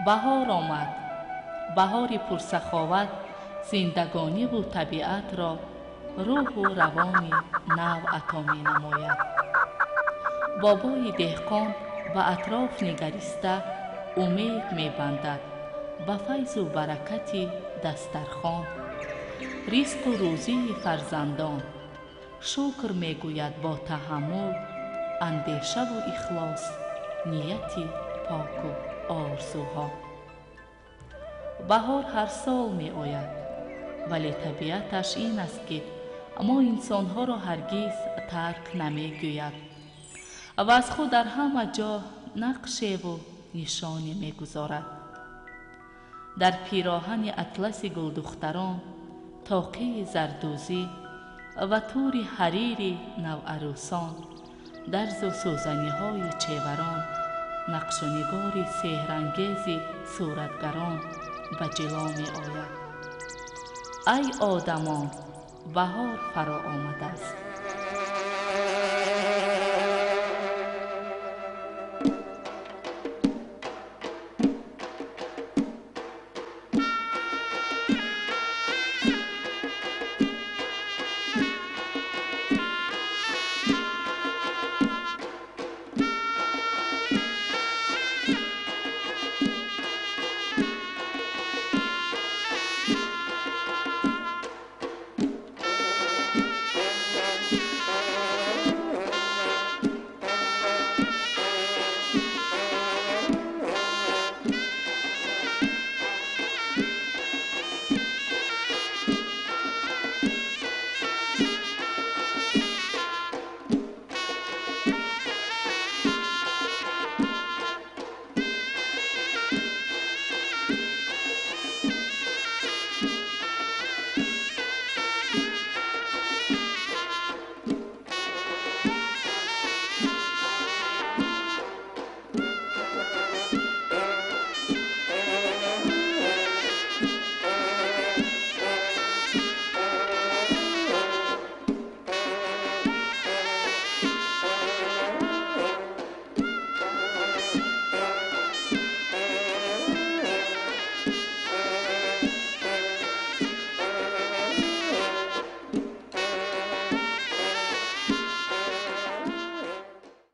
بهار آمد. بهاری پرسخاوت زندگانی و طبیعت را روح و روانی نو عطا می نماید. بابای دهقان به اطراف نگریسته امید می بندد به فیض و برکت دسترخوان، ریزق و روزی فرزندان. شکر می گوید با تحمل، اندیشه و اخلاص، نیتی پاک و آرزوها. بهار هر سال می آید، ولی طبیعتش این است که ما انسانها را هرگز ترک نمی گوید و از خود در همه جا نقشه و نشانی می گذارد. در پیراهن اطلس گلدختران، طاقه زردوزی و تور حریر نوعروسان، درز و سوزنی های چیوران، نقش و نگار سحرانگیز صورتگران به جلو می آید. ای آدمان، بهار فرا آمده است.